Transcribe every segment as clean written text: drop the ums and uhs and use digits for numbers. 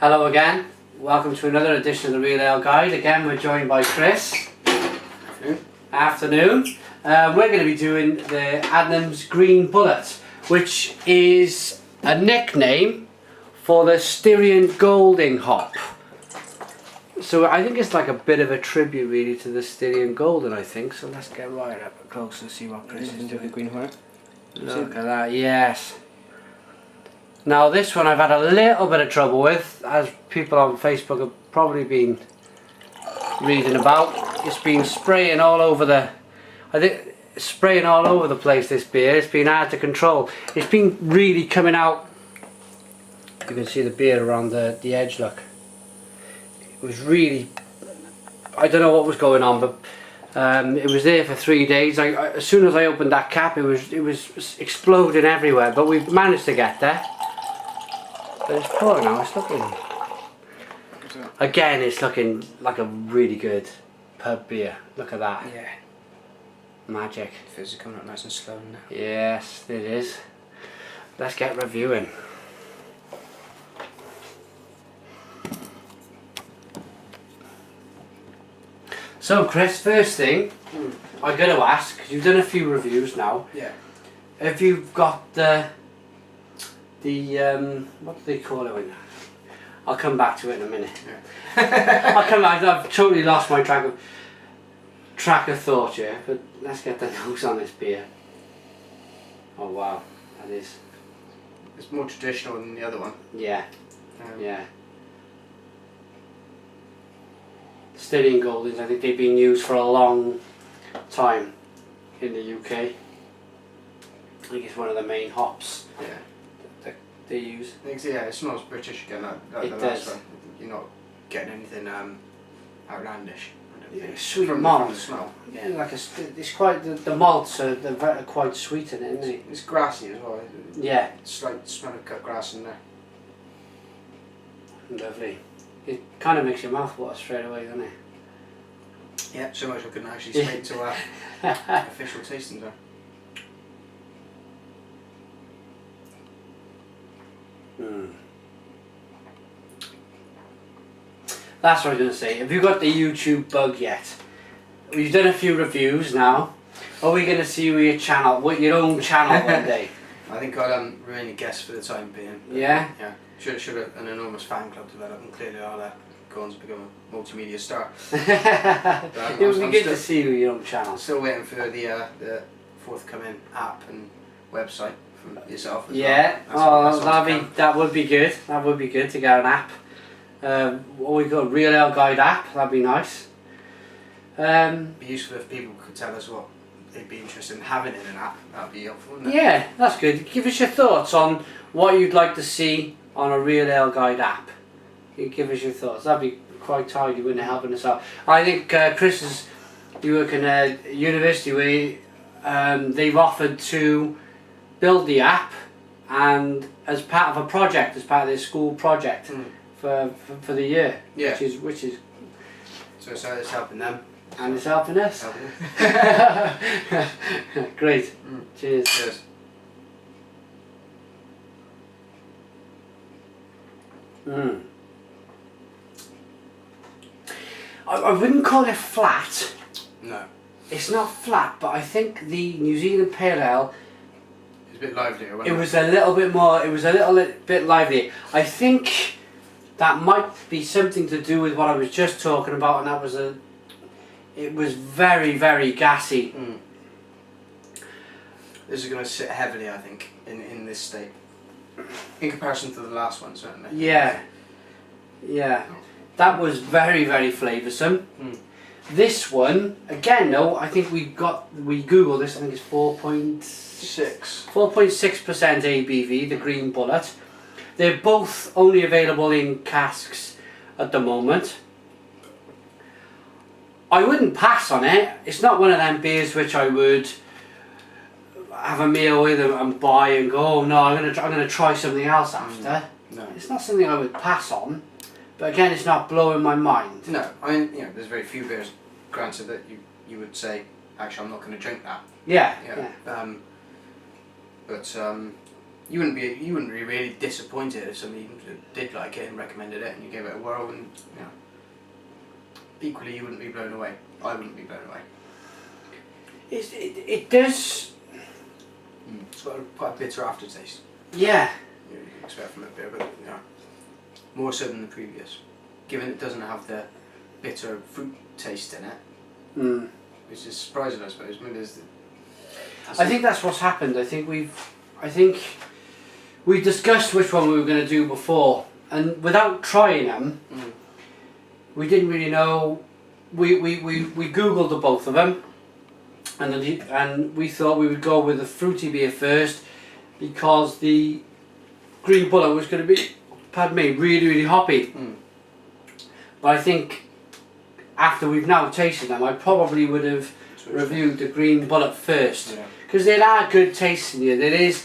Hello again, welcome to another edition of the Real Ale Guide. Again we're joined by Chris. Afternoon. We're going to be doing the Adnams Green Bullet, which is a nickname for the Styrian Golding Hop. So I think it's like a bit of a tribute really to the Styrian Golding, I think. So let's get right up close and see what Chris is doing. Green Hornet. Look at that, yes. Now this one I've had a little bit of trouble with, as people on Facebook have probably been reading about. It's been spraying all over the place, this beer. It's been hard to control. It's been really coming out. You can see the beer around the edge, look. It was really, I don't know what was going on, but it was there for 3 days. As soon as I opened that cap, it was exploding everywhere, but we've managed to get there. But it's poor now, it's looking, again it's looking like a really good pub beer. Look at that. Yeah. Magic. Fizz is coming up nice and slow now. Yes, it is. Let's get reviewing. So Chris, first thing I'm going to ask, because you've done a few reviews now. Yeah. Have you got the what do they call it? I'll come back to it in a minute. Yeah. I've totally lost my track of thought here, but let's get the nose on this beer. Oh wow, that is. It's more traditional than the other one. Yeah. Yeah. Styrian Goldings, I think they've been used for a long time in the UK. I think it's one of the main hops. Yeah. They use. Yeah, it smells British again. Like it the does. last one. You're not getting anything outlandish. Yeah, sweet from malt. the smell. Yeah, like it's quite the malts are quite sweet in it, isn't it? It's grassy as well. Yeah. Slight smell of cut grass in there. Lovely. It kind of makes your mouth water straight away, doesn't it? Yeah, so much I couldn't actually speak to official tasting there. That's what I was going to say. Have you got the YouTube bug yet? You've done a few reviews now. Are we going to see you your channel, with your own channel one day? I think I'll remain a guest for the time being. Yeah? Yeah. Should have an enormous fan club develop, and clearly I'll go on to become a multimedia star. It would be good to see you your own channel. I'm still waiting for the forthcoming app and website from yourself as yeah. well. That would be good. That would be good to get an app. What we got, a Real Ale Guide app. That'd be nice. It'd be useful if people could tell us what they'd be interested in having in an app. That'd be helpful, wouldn't it? Yeah, that's good. Give us your thoughts on what you'd like to see on a Real Ale Guide app. You give us your thoughts. That'd be quite tidy, wouldn't it, helping us out? I think Chris you work in a university where they've offered to build the app, and as part of a project, as part of their school project for the year. Yeah. Which is. So it's helping them. And it's helping us. Great. Cheers. Cheers. I wouldn't call it flat. No. It's not flat, but I think the New Zealand Pale Ale, It's a bit livelier, wasn't it it? was a little bit more, it was a little bit livelier. I think that might be something to do with what I was just talking about, and that was it was very, very gassy. This is going to sit heavily, I think, in this state. In comparison to the last one, certainly. Yeah. Yeah. That was very, very flavoursome. This one, again though, I think we googled this, I think it's 4.6% ABV, the Green Bullet. They're both only available in casks at the moment. I wouldn't pass on it. It's not one of them beers which I would have a meal with and buy and go, oh no, I'm gonna try something else after. No. It's not something I would pass on. But again, it's not blowing my mind. No, I mean, there's very few beers, granted, that you would say, actually, I'm not going to drink that. Yeah. But You wouldn't be really disappointed if somebody did like it and recommended it and you gave it a whirl, and equally you wouldn't be blown away. I wouldn't be blown away. It does. It's got quite a bitter aftertaste. Yeah. You expect from a beer, but more so than the previous. Given it doesn't have the bitter fruit taste in it, which is surprising, I suppose. Maybe I think that's what's happened. I think we discussed which one we were going to do before, and without trying them, we didn't really know. We googled the both of them, and we thought we would go with the fruity beer first, because the Green Bullet was going to be, pardon me, really hoppy. But I think after we've now tasted them, I probably would have reviewed the Green Bullet first, because they are good tasting. It is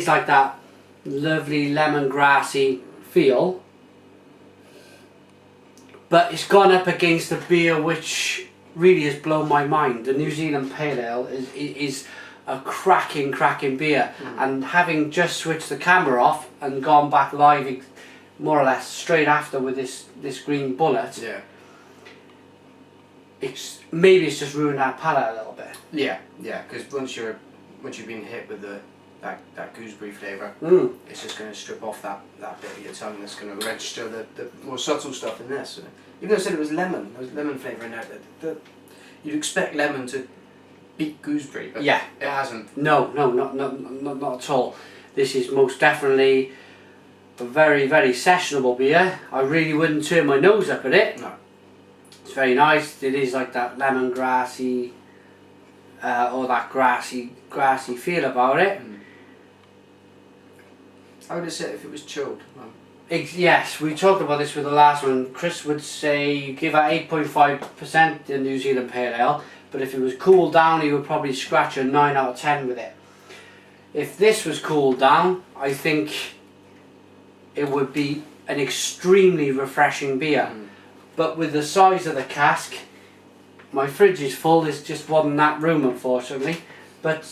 like that lovely lemongrassy feel, but it's gone up against the beer which really has blown my mind. The New Zealand Pale Ale is a cracking beer, and having just switched the camera off and gone back live more or less straight after with this Green Bullet, it's just ruined our palate a little bit. Yeah, because once you've been hit with that gooseberry flavour, it's just going to strip off that bit of your tongue that's going to register the more subtle stuff in this. Even though I said it was lemon, there was lemon flavour in there. You'd expect lemon to beat gooseberry, but it hasn't. No, not at all. This is most definitely a very sessionable beer. I really wouldn't turn my nose up at it. No. It's very nice. It is like that lemongrassy, or that grassy feel about it. How would it sit if it was chilled? Yes, we talked about this with the last one. Chris would say you give it 8.5% the New Zealand Pale Ale, but if it was cooled down, he would probably scratch a 9 out of 10 with it. If this was cooled down, I think it would be an extremely refreshing beer. But with the size of the cask, my fridge is full. There's just wasn't that room, unfortunately. But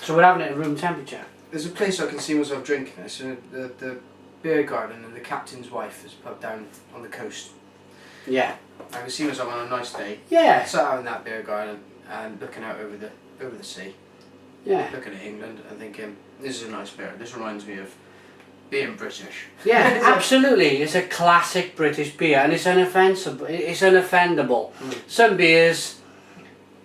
so we're having it at room temperature. There's a place I can see myself drinking this. The beer garden and the captain's wife is pub down on the coast. Yeah. I can see myself on a nice day. Yeah. Sat out in that beer garden and looking out over the sea. Yeah. Looking at England and thinking, this is a nice beer. This reminds me of being British. Yeah, absolutely. It's a classic British beer, and it's unoffensive. It's unoffendable. Some beers,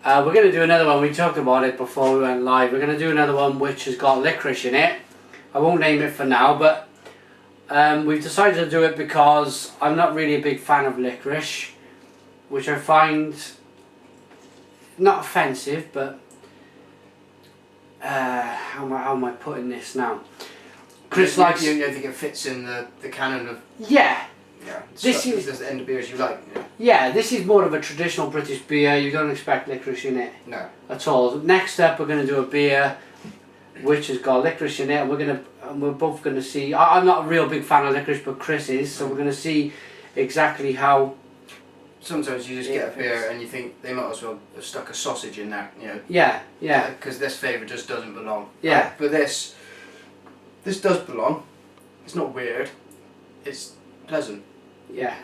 we're going to do another one. We talked about it before we went live. We're going to do another one which has got licorice in it. I won't name it for now, but we've decided to do it because I'm not really a big fan of licorice, which I find not offensive, but how am I putting this now? Chris likes. You don't think it fits in the canon of. Yeah. Yeah. This is the end of beers you like. Yeah, this is more of a traditional British beer. You don't expect licorice in it. No. At all. Next up, we're going to do a beer which has got licorice in it, and we're both going to see. I'm not a real big fan of licorice, but Chris is, so we're going to see exactly how. Sometimes you just get a beer and you think they might as well have stuck a sausage in there, Yeah. Because this flavour just doesn't belong. Yeah. But this does belong. It's not weird. It's pleasant. Yeah.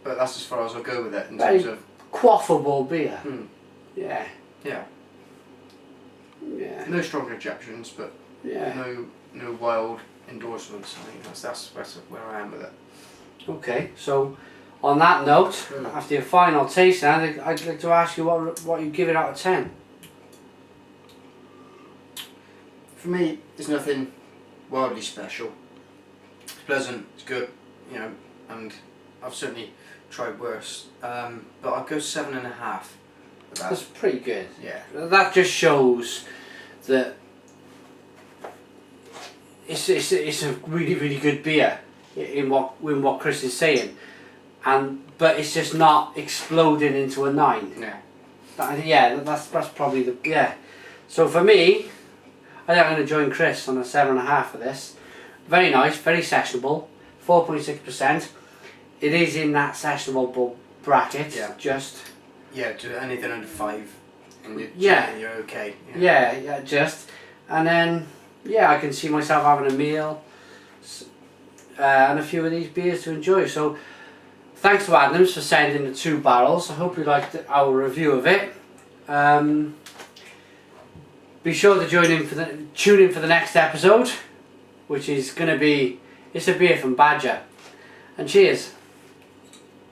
But that's as far as I'll go with it in Very terms of quaffable beer. Yeah. Yeah. Yeah. No strong objections, but no wild endorsements. I think that's where I am with it. Okay, so on that note, after your final taste, I'd like to ask you what you give it out of 10. For me, there's nothing wildly special. It's pleasant, it's good, and I've certainly tried worse. But I'll go 7.5. That's pretty good. Yeah. That just shows that it's a really good beer in what Chris is saying, but it's just not exploding into a 9. Yeah. That's probably the So for me, I think I'm going to join Chris on a 7.5 for this. Very nice, very sessionable, 4.6%. It is in that sessionable bracket. Yeah. To anything under 5, and you're okay. Yeah, just, and then yeah, I can see myself having a meal and a few of these beers to enjoy. So thanks to Adnams for sending the 2 barrels. I hope you liked our review of it. Be sure to tune in for the next episode, which is going to be, it's a beer from Badger. And cheers.